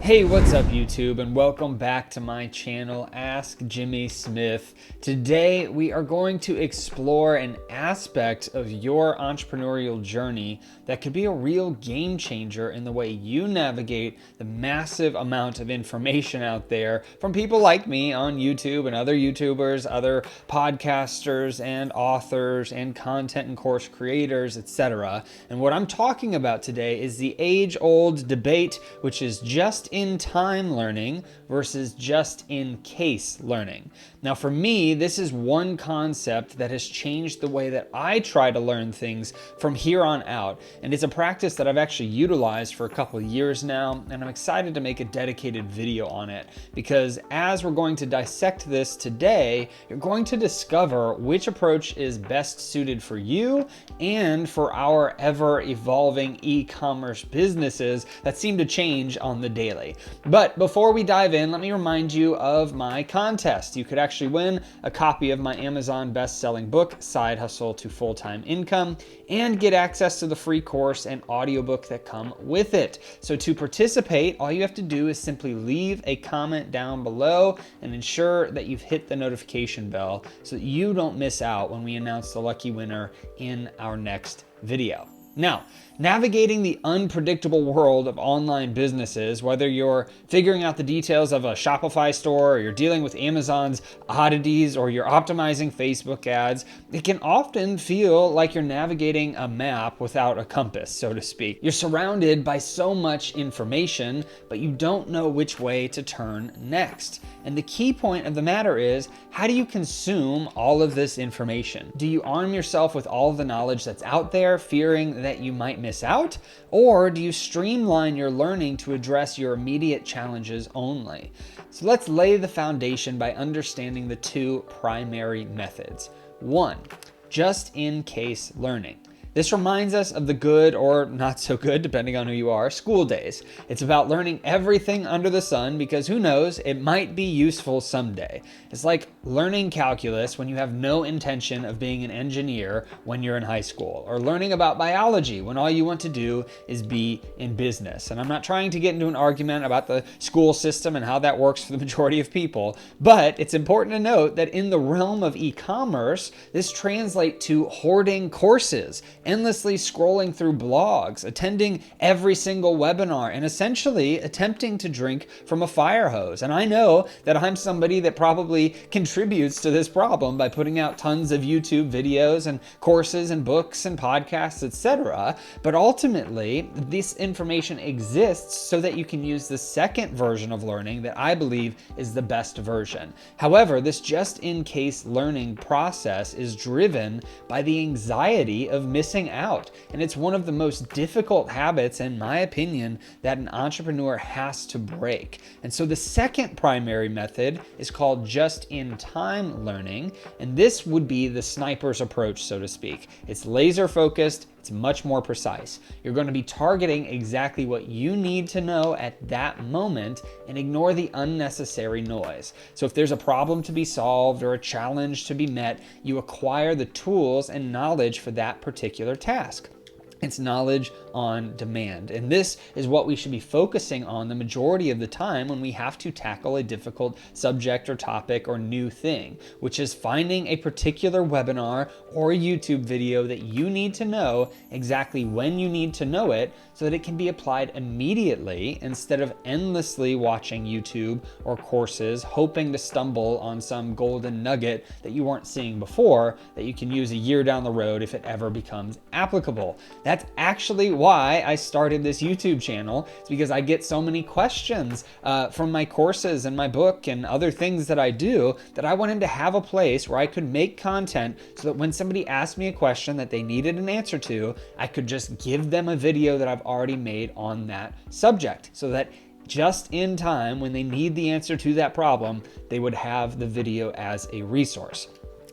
Hey, what's up YouTube, and welcome back to my channel, Ask Jimmy Smith. Today we are going to explore an aspect of your entrepreneurial journey that could be a real game changer in the way you navigate the massive amount of information out there from people like me on YouTube and other YouTubers, other podcasters and authors and content and course creators, etc. And what I'm talking about today is the age-old debate, which is just-in-time learning versus just-in-case learning. Now, for me, this is one concept that has changed the way that I try to learn things from here on out. And it's a practice that I've actually utilized for a couple of years now, and I'm excited to make a dedicated video on it because as we're going to dissect this today, you're going to discover which approach is best suited for you and for our ever-evolving e-commerce businesses that seem to change on the daily. But before we dive in, let me remind you of my contest. You could actually win a copy of my Amazon best-selling book, Side Hustle to Full-Time Income, and get access to the free course and audiobook that come with it. So to participate, all you have to do is simply leave a comment down below and ensure that you've hit the notification bell so that you don't miss out when we announce the lucky winner in our next video. Now, navigating the unpredictable world of online businesses, whether you're figuring out the details of a Shopify store, or you're dealing with Amazon's oddities, or you're optimizing Facebook ads, it can often feel like you're navigating a map without a compass, so to speak. You're surrounded by so much information, but you don't know which way to turn next. And the key point of the matter is, how do you consume all of this information? Do you arm yourself with all of the knowledge that's out there, fearing that you might miss out? Or do you streamline your learning to address your immediate challenges only? So let's lay the foundation by understanding the two primary methods. One, just-in-case learning. This reminds us of the good or not so good, depending on who you are, school days. It's about learning everything under the sun because who knows, it might be useful someday. It's like learning calculus when you have no intention of being an engineer when you're in high school, or learning about biology when all you want to do is be in business. And I'm not trying to get into an argument about the school system and how that works for the majority of people, but it's important to note that in the realm of e-commerce, this translates to hoarding courses, endlessly scrolling through blogs, attending every single webinar, and essentially attempting to drink from a fire hose. And I know that I'm somebody that probably contributes to this problem by putting out tons of YouTube videos and courses and books and podcasts, etc. But ultimately, this information exists so that you can use the second version of learning that I believe is the best version. However, this just-in-case learning process is driven by the anxiety of missing out. And it's one of the most difficult habits, in my opinion, that an entrepreneur has to break. And so the second primary method is called just-in-time learning. And this would be the sniper's approach, so to speak. It's laser focused. It's much more precise. You're going to be targeting exactly what you need to know at that moment and ignore the unnecessary noise. So if there's a problem to be solved or a challenge to be met, you acquire the tools and knowledge for that particular task. It's knowledge on demand. And this is what we should be focusing on the majority of the time when we have to tackle a difficult subject or topic or new thing, which is finding a particular webinar or YouTube video that you need to know exactly when you need to know it so that it can be applied immediately instead of endlessly watching YouTube or courses, hoping to stumble on some golden nugget that you weren't seeing before that you can use a year down the road if it ever becomes applicable. That's actually why I started this YouTube channel. It's because I get so many questions from my courses and my book and other things that I do that I wanted to have a place where I could make content so that when somebody asked me a question that they needed an answer to, I could just give them a video that I've already made on that subject so that just in time when they need the answer to that problem, they would have the video as a resource.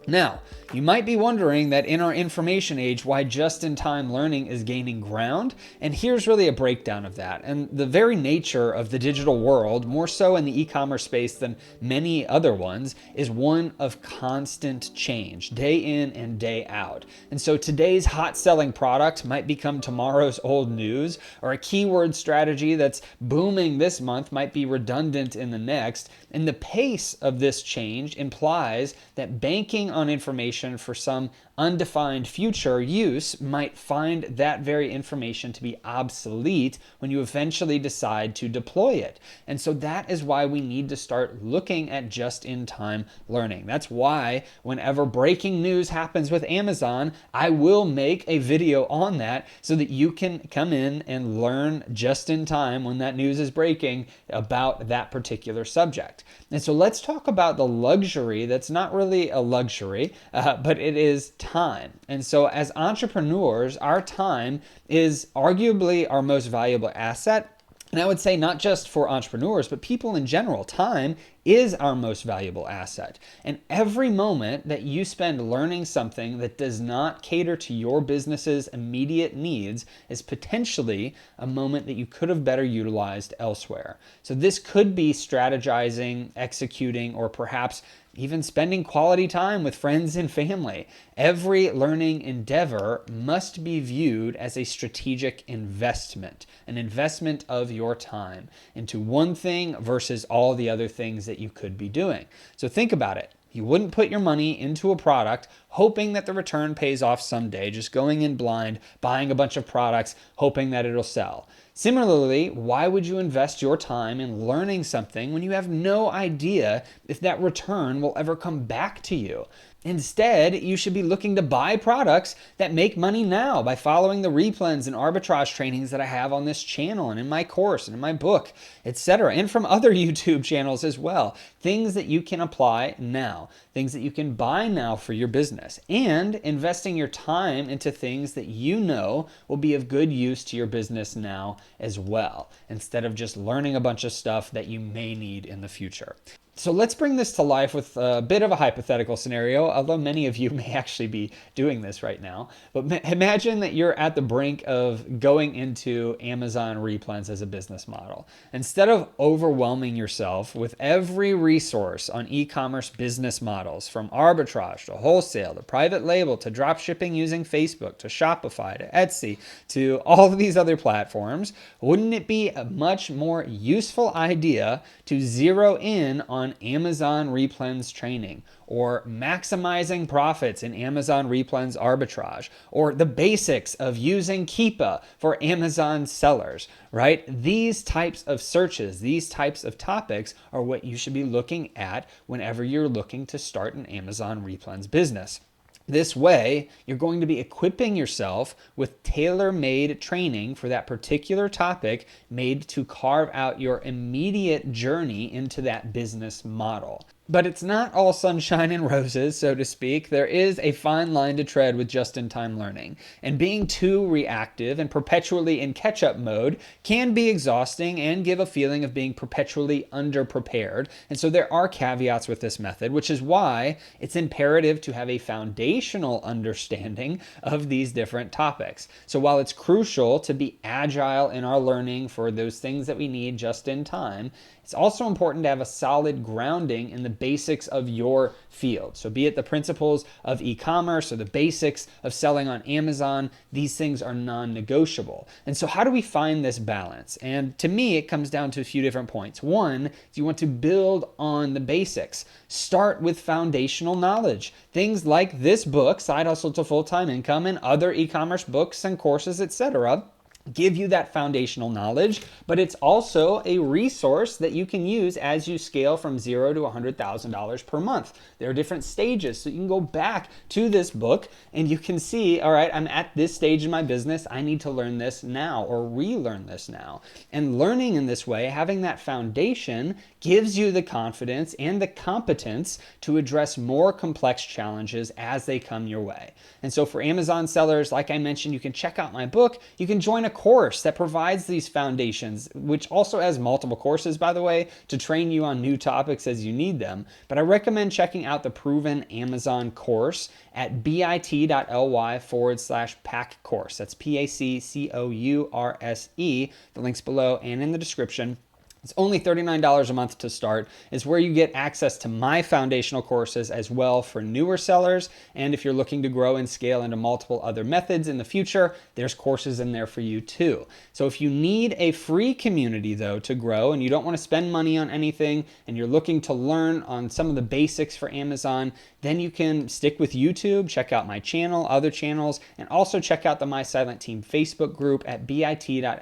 Now, you might be wondering that in our information age, why just-in-time learning is gaining ground, and here's really a breakdown of that. And the very nature of the digital world, more so in the e-commerce space than many other ones, is one of constant change, day in and day out. And so today's hot-selling product might become tomorrow's old news, or a keyword strategy that's booming this month might be redundant in the next, and the pace of this change implies that banking on information for some undefined future use might find that very information to be obsolete when you eventually decide to deploy it. And so that is why we need to start looking at just-in-time learning. That's why whenever breaking news happens with Amazon, I will make a video on that so that you can come in and learn just in time when that news is breaking about that particular subject. And so let's talk about the luxury that's not really a luxury, but it is time. And so as entrepreneurs, our time is arguably our most valuable asset. And I would say not just for entrepreneurs, but people in general, time is our most valuable asset. And every moment that you spend learning something that does not cater to your business's immediate needs is potentially a moment that you could have better utilized elsewhere. So this could be strategizing, executing, or perhaps even spending quality time with friends and family. Every learning endeavor must be viewed as a strategic investment, an investment of your time into one thing versus all the other things that you could be doing. So think about it. You wouldn't put your money into a product hoping that the return pays off someday, just going in blind, buying a bunch of products, hoping that it'll sell. Similarly, why would you invest your time in learning something when you have no idea if that return will ever come back to you? Instead, you should be looking to buy products that make money now by following the replens and arbitrage trainings that I have on this channel and in my course and in my book, etc., and from other YouTube channels as well. Things that you can apply now, things that you can buy now for your business, and investing your time into things that you know will be of good use to your business now as well, instead of just learning a bunch of stuff that you may need in the future. So let's bring this to life with a bit of a hypothetical scenario, although many of you may actually be doing this right now. But imagine that you're at the brink of going into Amazon replens as a business model. Instead of overwhelming yourself with every resource on e-commerce business models, from arbitrage to wholesale to private label to drop shipping using Facebook to Shopify to Etsy to all of these other platforms, wouldn't it be a much more useful idea to zero in on Amazon replens training, or maximizing profits in Amazon replens arbitrage, or the basics of using Keepa for Amazon sellers, right? These types of searches, these types of topics are what you should be looking at whenever you're looking to start an Amazon replens business. This way, you're going to be equipping yourself with tailor-made training for that particular topic made to carve out your immediate journey into that business model. But it's not all sunshine and roses, so to speak. There is a fine line to tread with just-in-time learning. And being too reactive and perpetually in catch-up mode can be exhausting and give a feeling of being perpetually underprepared. And so there are caveats with this method, which is why it's imperative to have a foundational understanding of these different topics. So while it's crucial to be agile in our learning for those things that we need just in time, it's also important to have a solid grounding in the basics of your field. So be it the principles of e-commerce or the basics of selling on Amazon, these things are non-negotiable. And so how do we find this balance? And to me, it comes down to a few different points. One, you want to build on the basics. Start with foundational knowledge. Things like this book, Side Hustle to Full-Time Income, and other e-commerce books and courses, etc., give you that foundational knowledge, but it's also a resource that you can use as you scale from $0 to $100,000 per month. There are different stages, so you can go back to this book and you can see, all right, I'm at this stage in my business, I need to learn this now or relearn this now. And learning in this way, having that foundation, gives you the confidence and the competence to address more complex challenges as they come your way. And so for Amazon sellers, like I mentioned, you can check out my book, you can join a course that provides these foundations, which also has multiple courses, by the way, to train you on new topics as you need them. But I recommend checking out the Proven Amazon course at bit.ly/pack course. That's PACCOURSE. The link's below and in the description. It's only $39 a month to start. It's where you get access to my foundational courses as well for newer sellers. And if you're looking to grow and scale into multiple other methods in the future, there's courses in there for you too. So if you need a free community though to grow and you don't want to spend money on anything and you're looking to learn on some of the basics for Amazon, then you can stick with YouTube, check out my channel, other channels, and also check out the My Silent Team Facebook group at bit.ly/MST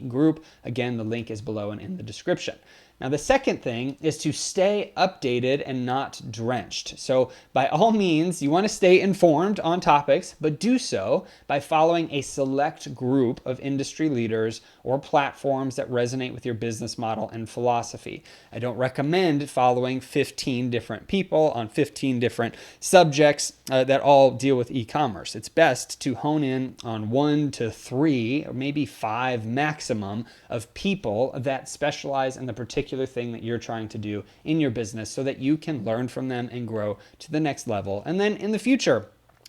group. Again, the link is below and in the description. Now, the second thing is to stay updated and not drenched. So by all means, you want to stay informed on topics, but do so by following a select group of industry leaders or platforms that resonate with your business model and philosophy. I don't recommend following 15 different people on 15 different subjects that all deal with e-commerce. It's best to hone in on 1 to 3 or maybe 5 maximum of people that specialize in the particular thing that you're trying to do in your business so that you can learn from them and grow to the next level. And then in the future,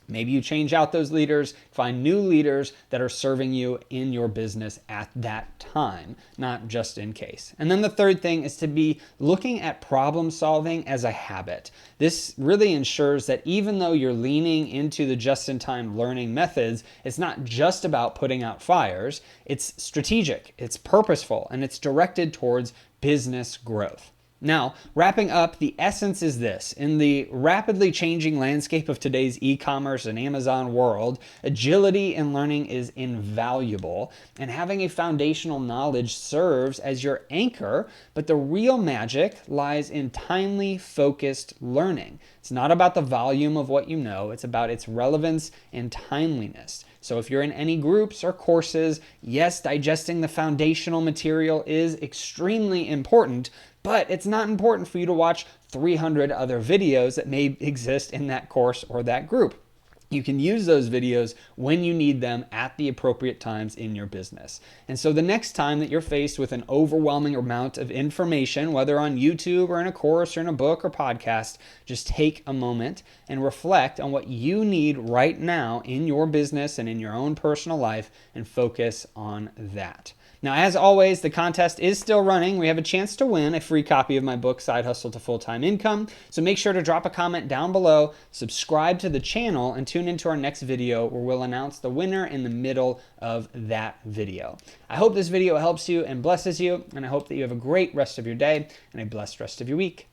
maybe you change out those leaders, find new leaders that are serving you in your business at that time, not just in case. And then the third thing is to be looking at problem solving as a habit. This really ensures that even though you're leaning into the just-in-time learning methods, it's not just about putting out fires. It's strategic, it's purposeful, and it's directed towards business growth. Now, wrapping up, the essence is this. In the rapidly changing landscape of today's e-commerce and Amazon world, agility in learning is invaluable, and having a foundational knowledge serves as your anchor, but the real magic lies in timely, focused learning. It's not about the volume of what you know, it's about its relevance and timeliness. So if you're in any groups or courses, yes, digesting the foundational material is extremely important, but it's not important for you to watch 300 other videos that may exist in that course or that group. You can use those videos when you need them at the appropriate times in your business. And so the next time that you're faced with an overwhelming amount of information, whether on YouTube or in a course or in a book or podcast, just take a moment and reflect on what you need right now in your business and in your own personal life and focus on that. Now, as always, the contest is still running. We have a chance to win a free copy of my book, Side Hustle to Full-Time Income. So make sure to drop a comment down below, subscribe to the channel, and tune into our next video where we'll announce the winner in the middle of that video. I hope this video helps you and blesses you, and I hope that you have a great rest of your day and a blessed rest of your week.